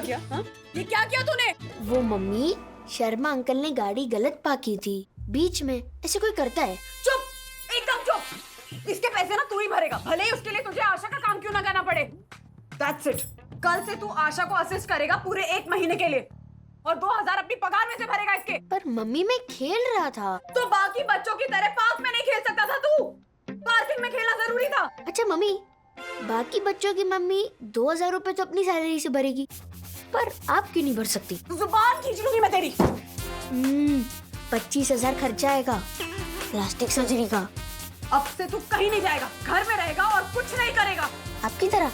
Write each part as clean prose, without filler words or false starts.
क्या किया? हाँ? ये क्या किया तूने? वो मम्मी, शर्मा अंकल ने गाड़ी गलत पार्क की थी बीच में। ऐसे कोई करता है? चुप, एकदम चुप। इसके पैसे ना तू ही भरेगा, भले ही उसके लिए तुझे आशा का काम क्यों ना करना पड़े। That's it. कल से तू आशा को असिस्ट करेगा पूरे 1 महीने के लिए और 2000 अपनी पगार में से भरेगा इसके। पर मम्मी मैं खेल रहा था। तो बाकी बच्चों की तरह पार्क में नहीं खेल सकता था तू? पार्किंग में खेलना जरूरी था। अच्छा मम्मी, बाकी बच्चों की मम्मी 2000 रुपए तो अपनी सैलरी से भरेगी, पर आप क्यों नहीं भर सकती? जुबान खींच लूंगी मैं तेरी। 25,000 खर्चा आएगा प्लास्टिक सर्जरी का। अब से तू कहीं नहीं जाएगा, घर में रहेगा और कुछ नहीं करेगा। आपकी तरह।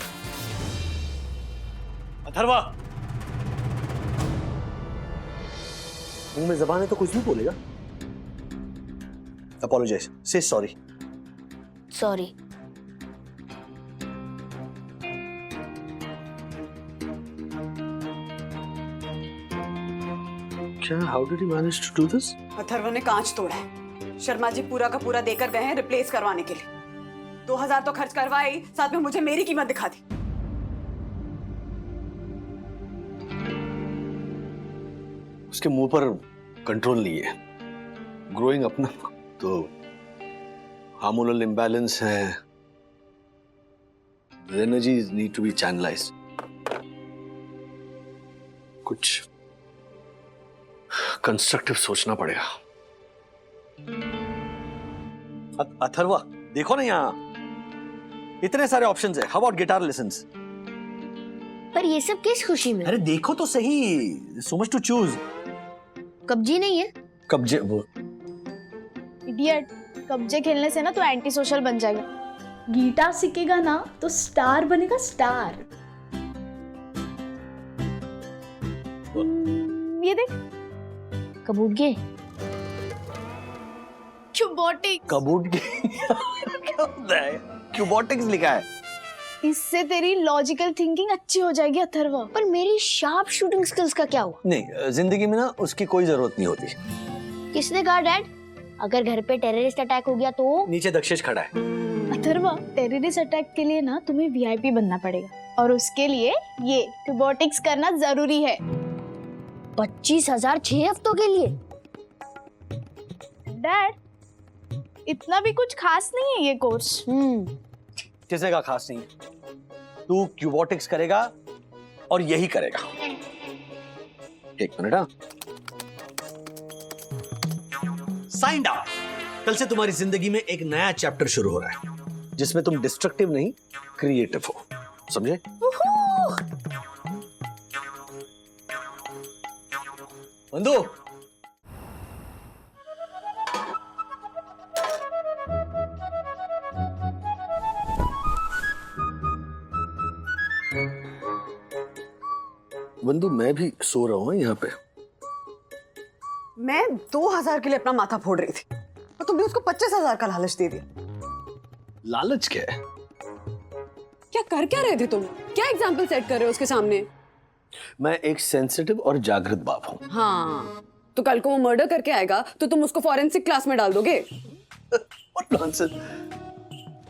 अथर्वा, मुंह में जबान है तो कुछ भी बोलेगा। Apologize, say sorry. सॉरी। क्या? How did he manage to do this? Atharva ने कांच तोड़ा है। शर्मा जी पूरा का पूरा देकर गए हैं रिप्लेस करवाने के लिए। 2000 तो खर्च करवाई, साथ में मुझे मेरी कीमत दिखा दी। उसके मुंह पर कंट्रोल नहीं है। ग्रोइंग अप ना, तो हार्मोनल इम्बैलेंस है। Energies need to be channelized. कुछ कंस्ट्रक्टिव सोचना पड़ेगा। अथर्वा, देखो ना यहाँ इतने सारे ऑप्शंस है। How about guitar lessons? पर ये सब किस खुशी में? अरे देखो तो सही, सो मच टू चूज। कब्जी नहीं है? कब्जे वो इडियट, कब्जे खेलने से ना तो एंटी सोशल बन जाएगा। गिटार सीखेगा ना तो स्टार बनेगा, स्टार। ये देख, कबूगे क्यूबोटिक। कबूट क्या होता है? क्यूबोटिक्स लिखा है। इससे तेरी लॉजिकल थिंकिंग अच्छी हो जाएगी अथर्व। पर मेरी शार्प शूटिंग स्किल्स का क्या हुआ? नहीं, जिंदगी में ना उसकी कोई जरूरत नहीं होती। किसने कहा डैड? अगर घर पे टेररिस्ट अटैक हो गया तो? नीचे दक्षेश खड़ा है। अथर्व, टेररिस्ट अटैक के लिए ना तुम्हें वीआईपी बनना पड़ेगा और उसके लिए ये क्यूबोटिक्स करना जरूरी है। 25,000 6 हफ्तों के लिए? डैड, इतना भी कुछ खास नहीं है ये कोर्स। किसी का खास नहीं। तू क्यूबोटिक्स करेगा और यही करेगा। एक मिनट। हाँ, साइंड अप। कल से तुम्हारी जिंदगी में एक नया चैप्टर शुरू हो रहा है जिसमें तुम डिस्ट्रक्टिव नहीं, क्रिएटिव हो। समझे? बंधु, बंधु मैं भी सो रहा हूँ यहाँ पे। मैं 2000 के लिए अपना माथा फोड़ रही थी और तुमने उसको 25,000 का लालच दे दिया। लालच क्या है? क्या कर क्या रहे थे तुम? क्या एग्जाम्पल सेट कर रहे हो उसके सामने? मैं एक सेंसिटिव और जागृत बाप हूँ। हाँ, तो कल को वो मर्डर करके आएगा तो तुम उसको फॉरेंसिक क्लास में डाल दोगे? What nonsense!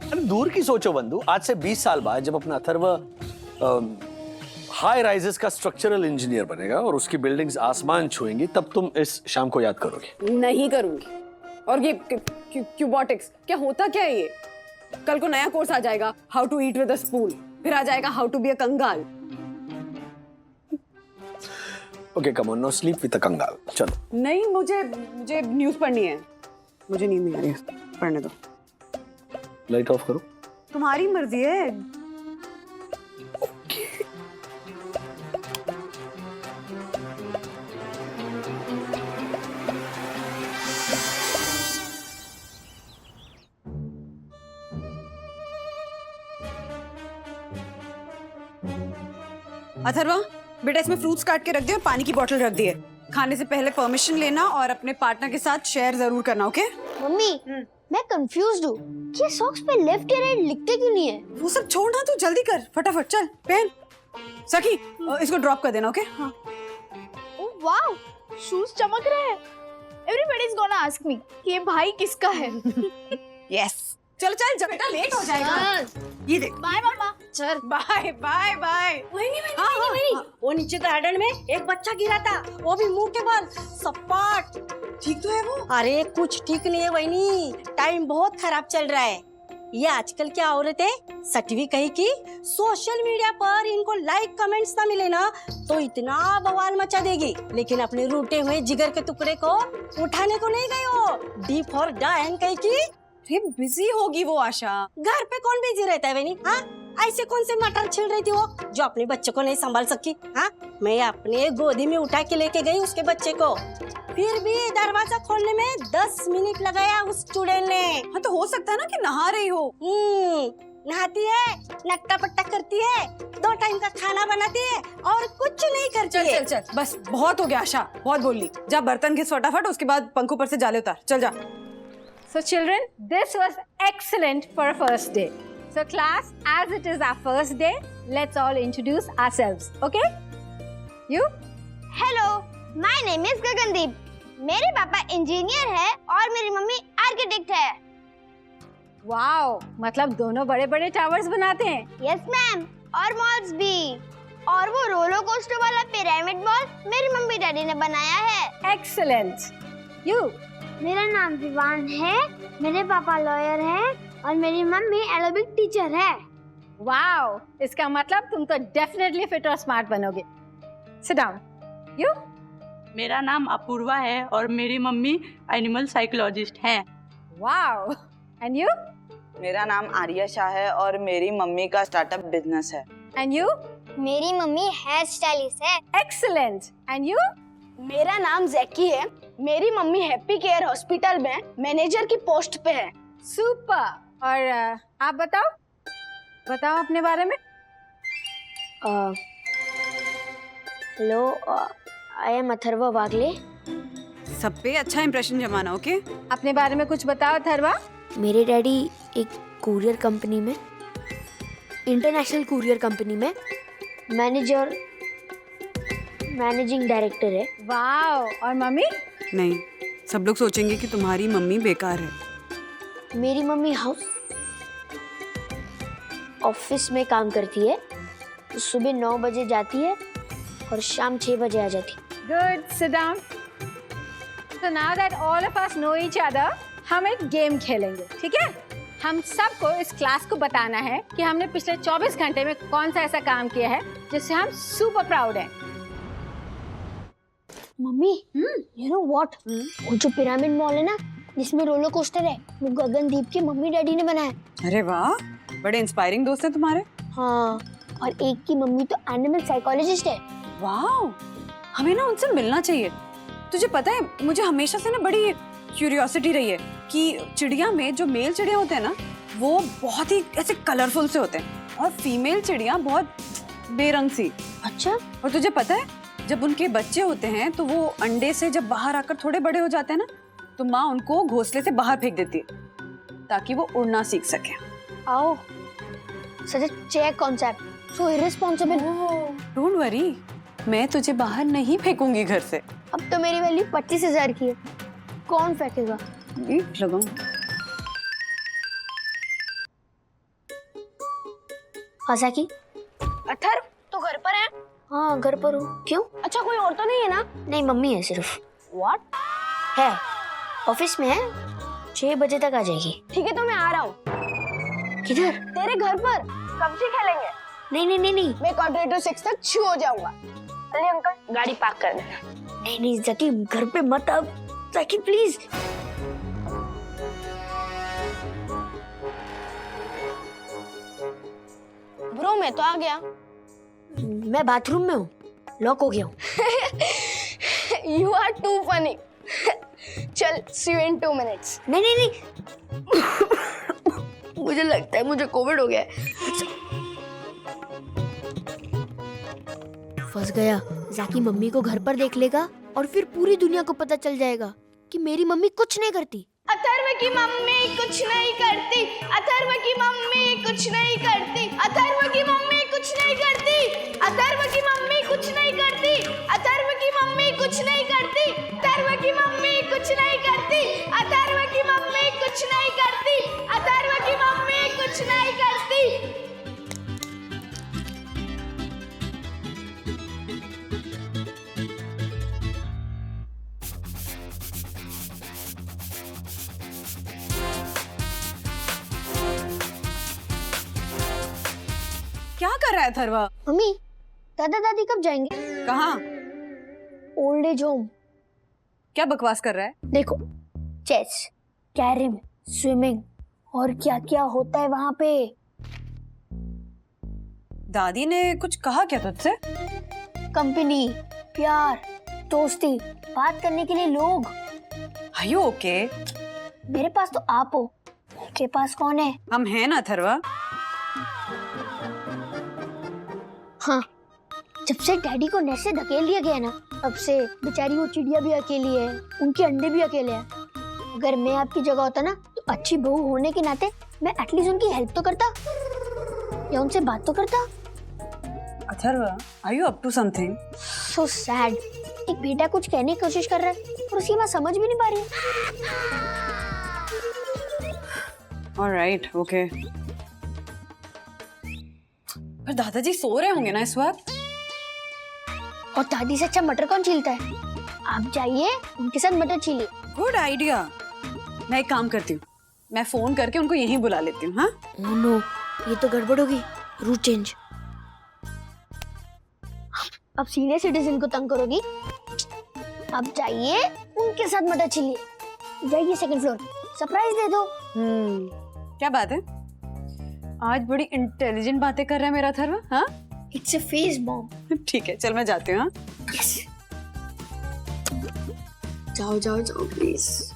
अरे दूर की सोचो बंधु। आज से 20 साल बाद जब अपना अथर्व हाई राइजेस का स्ट्रक्चरल इंजीनियर बनेगा और उसकी बिल्डिंग्स आसमान छुएंगी, तब तुम इस शाम को याद करोगे। नहीं करूंगी। और ये क्यूबोटिक्स क्या होता क्या है ये? कल को नया कोर्स आ जाएगा, how to eat with a spoon, फिर आ जाएगा हाउ टू बी अ कंगाल। Okay, come on, no sleep with a कंगाल। चलो। नहीं, मुझे न्यूज़ पढ़नी है। मुझे नींद नहीं आ रही है, पढ़ने दो। लाइट ऑफ करो। तुम्हारी मर्जी है। अथर्वा, बेटा इसमें फ्रूट्स काट के रख दिए और पानी की बोतल रख दी है। खाने से पहले परमिशन लेना और अपने पार्टनर के साथ शेयर जरूर करना, ओके? मम्मी, मैं कंफ्यूज्ड हूँ कि सॉक्स पे लेफ्ट या राइट लिखते क्यों नहीं है? वो सब छोड़ना, तू जल्दी कर, फटाफट चल पहन। सखी, इसको ड्रॉप कर देना, ओके? हाँ। ओह वाओ, शूज चमक रहे हैं। Everybody is gonna ask me कि ये भाई किसका है। यस। चलो चल, जब बेटा लेट हो जाएगा। ये देख। बाय मम्मा। चल बाय बाय बाय। वो नीचे गार्डन में एक बच्चा गिरा था, वो भी मुंह के बल सपाट। ठीक तो है वो? अरे कुछ ठीक नहीं है वहीनी, टाइम बहुत खराब चल रहा है। ये आजकल क्या औरतें सटवी कही कि सोशल मीडिया पर इनको लाइक कमेंट्स ना मिले ना तो इतना बवाल मचा देगी, लेकिन अपने रूठे हुए जिगर के टुकड़े को उठाने को नहीं गई वो। डी फॉर डायन कही कि अरे बिजी होगी वो आशा। घर पे कौन बिजी रहता है बहनी? हाँ, ऐसे कौन से मटर छिल रही थी वो जो अपने बच्चे को नहीं संभाल सकी? हाँ, मैं अपने गोदी में उठा के लेके गई उसके बच्चे को, फिर भी दरवाजा खोलने में 10 मिनट लगाया उस स्टूडेंट ने। हाँ तो हो सकता है ना कि नहा रही हो। नहाती है, नट्टा पट्टा करती है, 2 टाइम का खाना बनाती है और कुछ नहीं करती चल है। चल चल, बस बहुत हो गया आशा, बहुत बोल ली। जा बर्तन घिस फटाफट, उसके बाद पंखों पर से जाले उतार, चल जा। So children, this was excellent for a first day. So class, as it is our first day, let's all introduce ourselves, okay? You? Hello, my name is Gagandeep. मेरे पापा इंजीनियर है और मेरी मम्मी आर्किटेक्ट है। Wow, मतलब दोनों बड़े-बड़े towers बनाते हैं। यस मैम, और मॉल्स भी। और वो रोलर कोस्टर वाला पिरामिड मॉल मेरी मम्मी डैडी ने बनाया है। Excellent. You? मेरा नाम विवान है, मेरे पापा लॉयर हैं और मेरी मम्मी एरोबिक टीचर है। Wow, इसका मतलब तुम तो definitely fit और smart बनोगे। Sit down. You? मेरा नाम अपूर्वा है और मेरी मम्मी एनिमल साइकोलॉजिस्ट हैं। Wow. And you? मेरा नाम आर्या शाह है और मेरी मम्मी का स्टार्टअप बिजनेस है। And you? मेरी मम्मी हेयर स्टाइलिस्ट है। Excellent. And you? मेरा नाम जैकी है, मेरी मम्मी हैप्पी केयर हॉस्पिटल में मैनेजर की पोस्ट पे है। Super. और आप बताओ अपने बारे में। हेलो, आई एम अथर्वा वागले। सब पे अच्छा इंप्रेशन जमाना, ओके? अपने बारे में कुछ बताओ अथर्वा। मेरे डैडी एक कुरियर कंपनी में, इंटरनेशनल कुरियर कंपनी में मैनेजिंग डायरेक्टर है। वाओ, और मम्मी? नहीं, सब लोग सोचेंगे कि तुम्हारी मम्मी बेकार है। मेरी मम्मी ऑफिस में काम करती है, सुबह 9 बजे जाती है और शाम 6 बजे आ जाती है। Good, sit down. So now that all of us know each other, हम एक गेम खेलेंगे, ठीक है? हम सबको इस क्लास को बताना है कि हमने पिछले 24 घंटे में कौन सा ऐसा काम किया है जिससे हम सुपर प्राउड हैं। Mummy, you know what? वो जो पिरामिड मॉल है ना, जिसमें रोलर कोस्टर है, वो गगनदीप के मम्मी डैडी ने बनाया। अरे वाह, बड़े इंस्पायरिंग दोस्त हैं तुम्हारे। हाँ, और एक की मम्मी तो एनिमल साइकोलॉजिस्ट है। वाह, हमें ना उनसे मिलना चाहिए। तुझे पता है, मुझे हमेशा से ना बड़ी क्यूरियोसिटी रही है कि चिड़िया में जो मेल चिड़िया होते हैं ना, वो बहुत ही ऐसे कलरफुल से होते हैं और फीमेल चिड़िया बहुत बेरंग सी। अच्छा? और तुझे पता है, जब उनके बच्चे होते हैं तो वो अंडे से जब बाहर आकर थोड़े बड़े हो जाते हैं ना, तो माँ उनको घोंसले से बाहर फेंक देती है ताकि वो उड़ना सीख सके। आओ, such a check concept, so irresponsible. Don't worry, मैं तुझे बाहर नहीं फेंकूंगी घर से। अब तो मेरी वैल्यू 25,000 की है, कौन फेंकेगा? लगाऊं। हसाकी, अथर्व, तू घर पर है? हाँ घर पर हूँ। क्यों? अच्छा, कोई और तो नहीं है ना? नहीं, मम्मी है सिर्फ। व्हाट? है, ऑफिस में है, 6 बजे तक आ जाएगी। ठीक है, तो मैं आ रहा हूँ। किधर? तेरे घर पर कब्जी खेलेंगे। नहीं नहीं नहीं नहीं मैं क्वाड्रेटर 6 तक छू हो जाऊंगा। अरे अंकल, गाड़ी पार्क कर देना। नहीं नहीं जकी, घर पे मत अब। जकी प्लीज। ब्रो, मैं तो आ गया। मैं बाथरूम में हूँ, लॉक हो गया हूँ। You are too funny. चल, सी यू इन 2 मिनट्स। नहीं नहीं नहीं मुझे लगता है मुझे कोविड हो गया है। फंस गया। जाकी मम्मी को घर पर देख लेगा और फिर पूरी दुनिया को पता चल जाएगा कि मेरी मम्मी कुछ नहीं करती। अथर्व की मम्मी कुछ नहीं करती। अथर्व की मम्मी कुछ नहीं करती। अथर्व की मम्मी कुछ नहीं करती। अथर्व की मम्मी कुछ नहीं करती। अथर्व की मम्मी कुछ नहीं करती। अथर्व की मम्मी कुछ नहीं करती। अथर्व की मम्मी कुछ नहीं करती। अथर्व की मम्मी कुछ नहीं करती। क्या कर रहा है अथर्व? मम्मी दादा दादी कब जाएंगे? कहाँ? Old age home. क्या बकवास कर रहा है? देखो चेस, कैरम, स्विमिंग और क्या क्या होता है वहाँ पे। दादी ने कुछ कहा क्या तुझसे? कंपनी, प्यार, दोस्ती, बात करने के लिए लोग। Are you okay? मेरे पास तो आप हो, उनके पास कौन है? हम हैं ना अथर्व। हाँ, जब से डैडी को नेट से धकेल दिया गया ना, तब से बेचारी वो चिड़िया भी अकेली है, उनके अंडे भी अकेले हैं। अगर मैं आपकी जगह होता ना, तो अच्छी बहू होने के नाते मैं एटलीस्ट उनकी हेल्प तो करता या उनसे बात तो करता। Atharva, are you up to something? So sad. एक बेटा कुछ कहने की कोशिश कर रहा है और उसकी माँ समझ भी नहीं पा रही है। Alright, okay. पर दादाजी सो रहे होंगे ना इस वक्त? और दादी से अच्छा मटर कौन छीलता है? आप जाइए उनके साथ मटर छीलिए। Good idea. मैं एक काम करती हूँ, मैं फोन करके उनको यहीं बुला लेती हूँ। हाँ? ओह नो, ये तो गड़बड़ होगी। Route change. अब सीनियर सिटीजन को तंग करोगी? अब जाइए उनके साथ मटर छीलिए। जाइए सेकंड फ्लोर, सरप्राइज दे दो। क्या बात है? आज बड़ी इंटेलिजेंट बातें कर रहा है मेरा अथर्व। हाँ? It's a face mom. ठीक है, चल मैं जाती हूँ। हाँ? यस। जाओ जाओ जाओ प्लीज।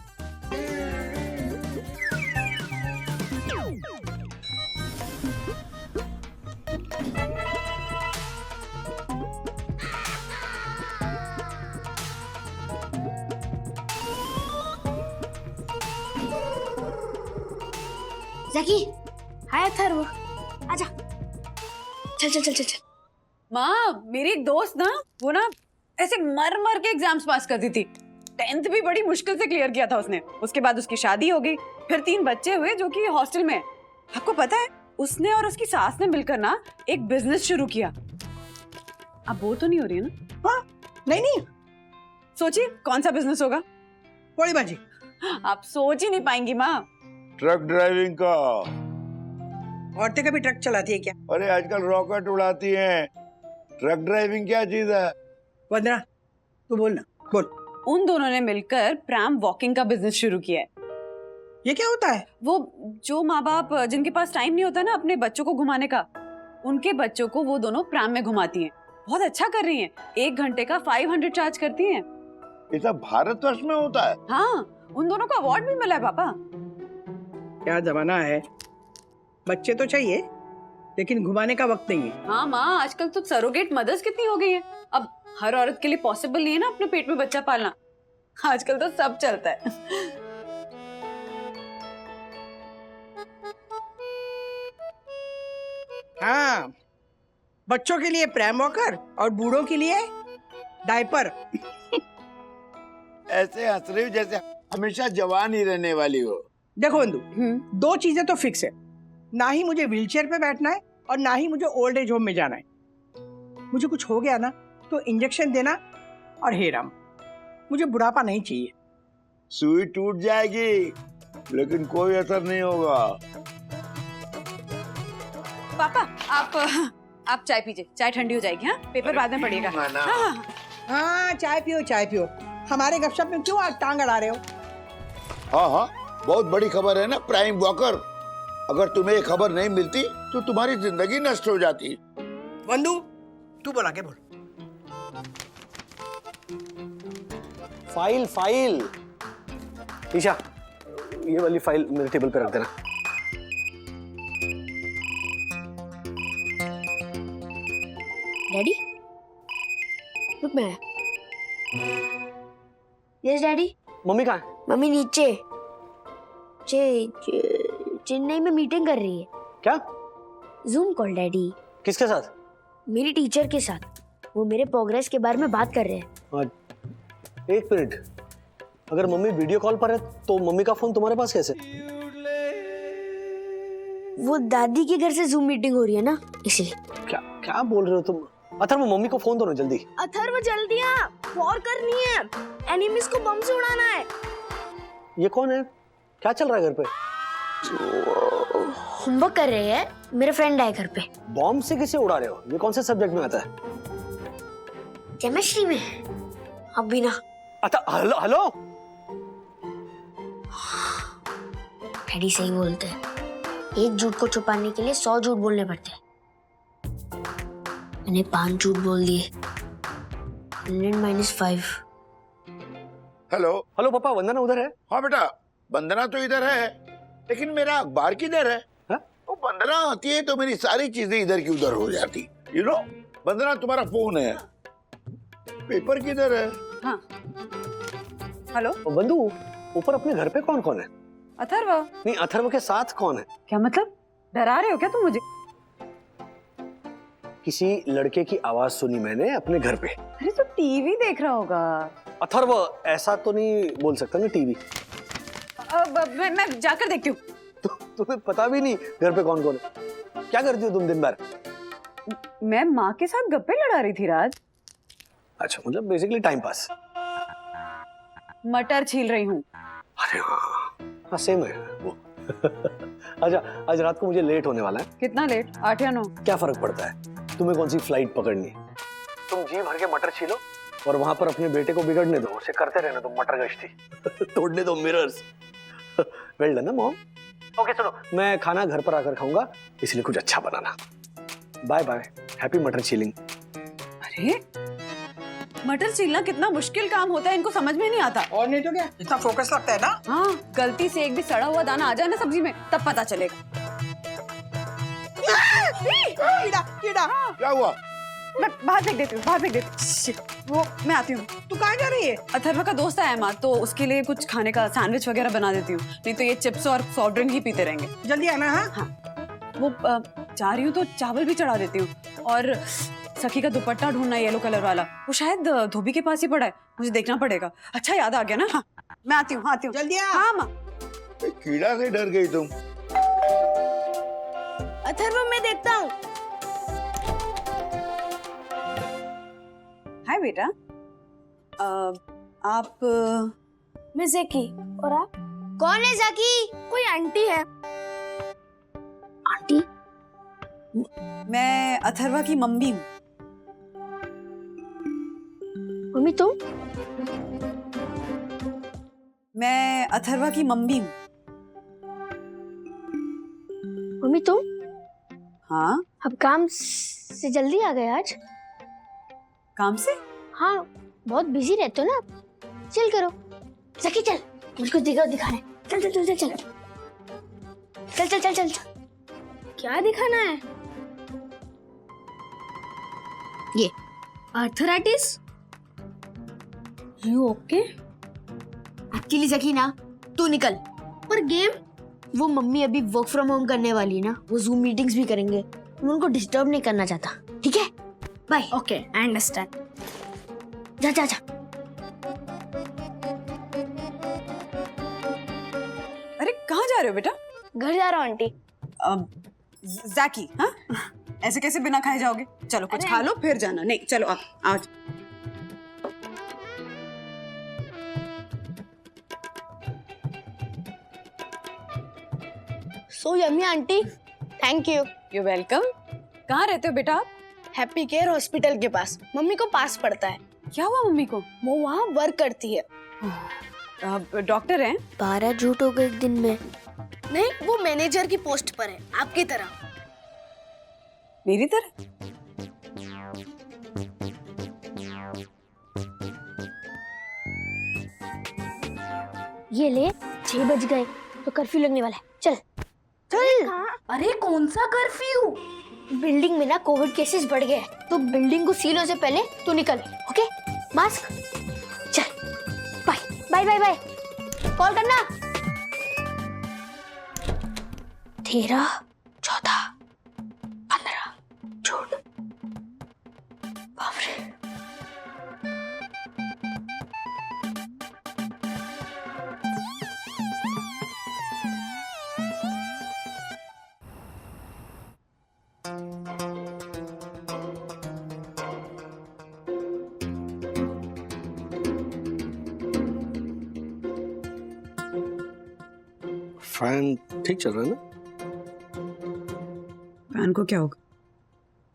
जकी, हाय अथर्व, आजा। चल चल चल चल चल। माँ, मेरी एक दोस्त ना, वो ना ऐसे मर मर के एग्जाम्स पास करती थी। 10th भी बड़ी मुश्किल से क्लियर किया था उसने। उसके बाद उसकी शादी हो गई, फिर 3 बच्चे हुए जो कि हॉस्टल में है। आपको पता है, उसने और उसकी सास ने मिलकर ना एक बिजनेस शुरू किया। अब बोर तो नहीं हो रही है ना? हाँ, नहीं नहीं। सोचिए कौन सा बिजनेस होगा? बड़ी बाजी। आप सोच ही नहीं पाएंगी माँ। ट्रक ड्राइविंग का। औरतें कभी ट्रक चलाती है क्या? अरे आजकल रॉकेट उड़ाती हैं। ट्रक ड्राइविंग क्या चीज है? वंदना, तू बोल ना, बोल। उन दोनों ने मिलकर प्रैम वॉकिंग का बिजनेस शुरू किया है। ये क्या होता है? वो जो माँ बाप जिनके पास टाइम नहीं होता ना अपने बच्चों को घुमाने का, उनके बच्चों को वो दोनों प्रैम में घुमाती हैं। बहुत अच्छा कर रही हैं। 1 घंटे का 500 चार्ज करती हैं। ये सब भारतवर्ष में होता है? हाँ, उन दोनों को अवार्ड भी मिला है पापा। क्या जमाना है। बच्चे तो चाहिए, लेकिन घुमाने का वक्त नहीं है। हाँ माँ, आजकल तो सरोगेट मदर्स कितनी हो गई हैं। अब हर औरत के लिए पॉसिबल नहीं है ना अपने पेट में बच्चा पालना। आजकल तो सब चलता है। हाँ, बच्चों के लिए प्रैम वॉकर और बूढ़ों के लिए डायपर। ऐसे हंस रही हो जैसे हमेशा जवान ही रहने वाली हो। देखो बंधु, 2 चीजें तो फिक्स है। ना ही मुझे व्हीलचेयर पे बैठना है और ना ही मुझे ओल्ड एज होम में जाना है। मुझे कुछ हो गया ना तो इंजेक्शन देना और हे राम, मुझे बुढ़ापा नहीं चाहिए। सुई टूट जाएगी लेकिन कोई असर नहीं होगा। पापा, आप चाय पीजिए, चाय ठंडी हो जाएगी। हाँ, पेपर बाद में पड़ेगा। हाँ, हाँ, चाय पियो चाय पियो। हमारे गपशप में क्यों आज टांग अड़ा रहे हो? हाँ हाँ, बहुत बड़ी खबर है ना प्राइम वॉकर। अगर तुम्हें ये खबर नहीं मिलती तो तुम्हारी जिंदगी नष्ट हो जाती। वंदु, तू बोला क्या? बोल। File file. ईशा, ये वाली फाइल मेरे टेबल पे रख देना। डैडी, रुक मैं। Yes daddy. मम्मी कहाँ है? मम्मी नीचे चेन्नई में मीटिंग कर रही है। क्या? Zoom call daddy. किसके साथ? मेरी टीचर के साथ। वो मेरे प्रोग्रेस के बारे में बात कर रहे हैं। 1 मिनट, अगर मम्मी वीडियो कॉल पर है तो मम्मी का फोन तुम्हारे पास कैसे? वो दादी के घर से जूम मीटिंग हो रही है ना, इसलिए। क्या क्या बोल रहे हो तुम? अथर्व, मम्मी को फोन दो ना जल्दी। अथर्व जल्दी आ, वॉर करनी है, एनिमीज को बम से उड़ाना है। ये कौन है? क्या चल रहा है घर पे? होमवर्क कर रहे हैं मेरा फ्रेंड है घर पे। बॉम्ब से किसे उड़ा रहे हो? ये कौन से सब्जेक्ट में आता है? केमिस्ट्री में। अब भी ना। अच्छा हेलो हेलो, डैडी सही बोलते हैं, एक झूठ को छुपाने के लिए 100 झूठ बोलने पड़ते हैं। मैंने 5 झूठ बोल दिए। 100 - 5। हेलो। हेलो पापा, वंदना उधर है? हाँ बेटा, वंदना तो इधर है, लेकिन मेरा अखबार किधर है? वो वंदना आती है तो मेरी सारी चीजें इधर की उधर हो जाती। यू नो, वंदना तुम्हारा फोन है, पेपर किधर है? हाँ हेलो बंधु, ऊपर अपने घर पे कौन कौन है? अथर्व। नहीं, अथर्व के साथ कौन है? क्या मतलब, डरा रहे हो क्या तुम मुझे? किसी लड़के की आवाज सुनी मैंने अपने घर पे। अरे तो टीवी देख रहा होगा। अथर्व, ऐसा तो नहीं बोल सकता ना टीवी। मैं जाकर देखती हूँ। तुम्हें पता भी नहीं घर पे कौन कौन है? क्या करती हो तुम दिन भर? मैं माँ के साथ गप्पे लड़ा रही थी राज। अच्छा, मतलब बेसिकली टाइम पास। मटर छील रही हूँ। अरे हाँ, सेम है वो। अच्छा, आज रात को मुझे लेट होने वाला है। कितना लेट? 8 या 9? क्या फर्क पड़ता है? तुम्हें कौन सी फ्लाइट पकड़नी है? तुम जी भर के मटर छीलो और वहां पर अपने बेटे को बिगड़ने दो, उसे करते रहने दो मटर गश्ती। तोड़ने दो मिरर्स। वेल डन ना मॉम। ओके सुनो, मैं खाना घर पर आकर खाऊंगा, इसलिए कुछ अच्छा बनाना। बाय बाय, हैप्पी मटर छीलिंग। अरे मटर छीलना कितना मुश्किल काम होता है, इनको समझ में नहीं आता। और नहीं तो क्या, इतना फोकस लगता है ना। हाँ, गलती से एक भी सड़ा हुआ दाना आ जाए ना सब्जी में, तब पता चलेगा। कीड़ा कीड़ा। क्या हुआ? मैं बाहर फेंक देती हूँ, बाहर फेंक देती हूँ। वो मैं आती हूँ। तू कहाँ जा रही है? अथर्व का दोस्त आया माँ, तो उसके लिए कुछ खाने का सैंडविच वगैरह बना देती हूँ, नहीं तो ये चिप्स और सॉफ्ट ड्रिंक ही पीते रहेंगे। जल्दी आना। हाँ वो जा रही हूँ तो चावल भी चढ़ा देती हूँ। और सखी का दुपट्टा ढूंढना येलो कलर वाला, वो शायद धोबी के पास ही पड़ा है, मुझे देखना पड़ेगा। अच्छा याद आ गया ना। हाँ मैं आती हूँ, आती हूँ। जल्दी आ। हाँ माँ। कीड़ा से डर गई तुम? अथर्व मैं देखता हूँ। हाय बेटा। आप मैं ज़ेकी। और आप? कौन है जाकी? कोई आंटी है। आंटी? मैं अथर्वा की मम्मी हूँ। मम्मी तुम? मैं अथर्वा की मम्मी हूँ। मम्मी तुम? हाँ। अब काम से जल्दी आ गए आज? काम से? हाँ, बहुत बिजी रहते हो ना आप। चल करो। जकी चल, मुझको दिखाना। चल चल चल चल चल चल चल चल चल। क्या दिखाना है? ये आर्थराइटिस? You okay? एक्चुअली जकी ना, तू निकल। पर गेम? वो मम्मी अभी वर्क फ्रॉम होम करने वाली है ना, वो जूम मीटिंग्स भी करेंगे, मैं उनको डिस्टर्ब नहीं करना चाहता। ठीक है, बाय। Okay, I understand. जा जा जा। अरे कहाँ जा रहे हो बेटा? घर जा रहा हूँ आंटी। जैकी, हाँ? ऐसे कैसे बिना खाए जाओगे? चलो कुछ खा लो फिर जाना। नहीं चलो आप आज। So yummy aunty, thank you. You welcome. कहाँ रहते हो बेटा आप? हैप्पी केयर हॉस्पिटल के पास। मम्मी को पास पड़ता है। क्या हुआ मम्मी को? वो वहाँ वर्क करती है। डॉक्टर हैं? 12 झूठ हो गए एक दिन में। नहीं, वो मैनेजर की पोस्ट पर है, आपकी तरह। मेरी तरह? ये ले, 6 बज गए तो कर्फ्यू लगने वाला है। चल चल। अरे कौन सा कर्फ्यू? बिल्डिंग में ना कोविड केसेस बढ़ गए हैं, तो बिल्डिंग को सील होने से पहले तू निकल। Okay, mask. चल bye bye bye bye. Call करना। 13, 14, 15 झूठ। बाप रे। फैन ठीक चल रहा है ना? फैन को क्या होगा,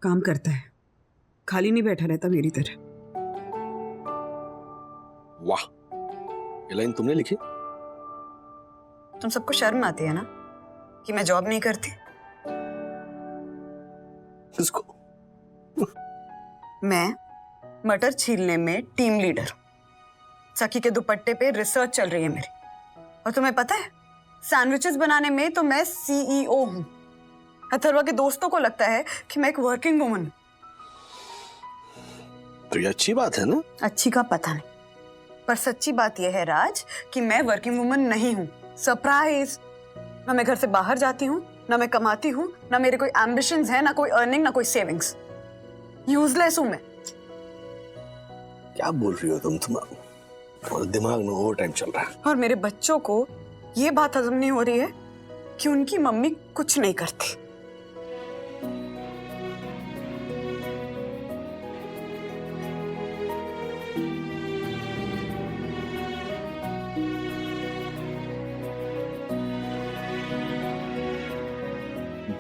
काम करता है, खाली नहीं बैठा रहता मेरी तरह। वाह, ये लाइन तुमने लिखी? तुम सबको शर्म आती है ना कि मैं जॉब नहीं करती? किसको? मैं मटर छीलने में टीम लीडर हूं। सखी के दुपट्टे पे रिसर्च चल रही है मेरी। और तुम्हें पता है, सैंडविचेस बनाने में तो मैं सीईओ हूं। अथर्वा के दोस्तों को लगता है कि मैं एक वर्किंग वुमन हूं। तो ये अच्छी बात है ना? अच्छी का पता नहीं, पर सच्ची बात यह है राज कि मैं वर्किंग वुमन नहीं हूं। सरप्राइज! ना मैं घर से बाहर जाती हूं, ना मैं कमाती हूं, ना मेरे कोई एम्बिशंस है, ना कोई अर्निंग, ना कोई सेविंग्स। यूजलेस हूं मैं। क्या बोल रही हो तुम? तुम्हारा दिमाग में ओवर टाइम चल रहा है। और मेरे बच्चों को ये बात हजम नहीं हो रही है कि उनकी मम्मी कुछ नहीं करती।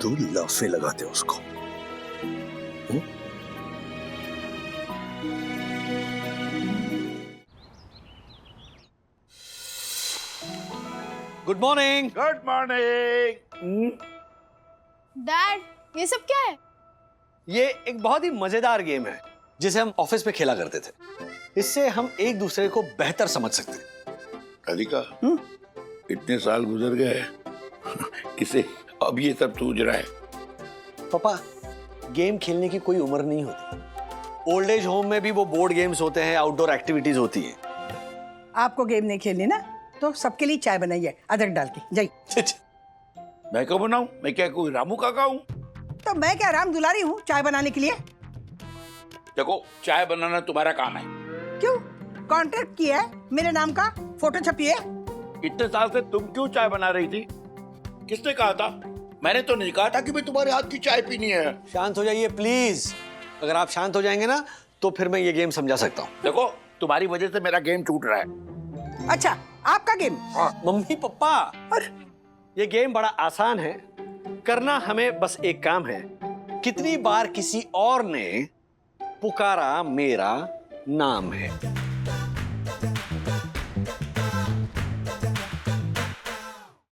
दो लफे लगाते हो उसको। Good morning. Good morning. Dad, ये सब क्या है? ये एक बहुत ही मजेदार गेम है जिसे हम ऑफिस में खेला करते थे। इससे हम एक दूसरे को बेहतर समझ सकते हैं। राधिका, इतने साल गुजर गए, इसे अब ये सब सूझ रहा है। पापा, गेम खेलने की कोई उम्र नहीं होती। ओल्ड एज होम में भी वो बोर्ड गेम्स होते हैं, आउटडोर एक्टिविटीज होती हैं। आपको गेम नहीं खेलनी ना, तो सबके लिए चाय बनाइए अदरक डाल के। जाइए। मैं क्यों बनाऊं? मैं क्या कोई रामू काका हूं? तो मैं क्या राम दुलारी हूँ चाय बनाने के लिए? देखो, चाय बनाना तुम्हारा काम है। क्यों? कॉन्ट्रैक्ट किया है मेरे नाम का, फोटो छपी है। इतने साल से तुम क्यों चाय बना रही थी? किसने कहा था? मैंने तो नहीं कहा था कि मैं तुम्हारे हाथ की चाय पीनी है। शांत हो जाइए प्लीज। अगर आप शांत हो जाएंगे ना तो फिर मैं ये गेम समझा सकता हूँ। देखो, तुम्हारी वजह से मेरा गेम टूट रहा है। अच्छा, आपका गेम? मम्मी पापा, ये गेम बड़ा आसान है। करना हमें बस एक काम है। कितनी बार किसी और ने पुकारा मेरा नाम है।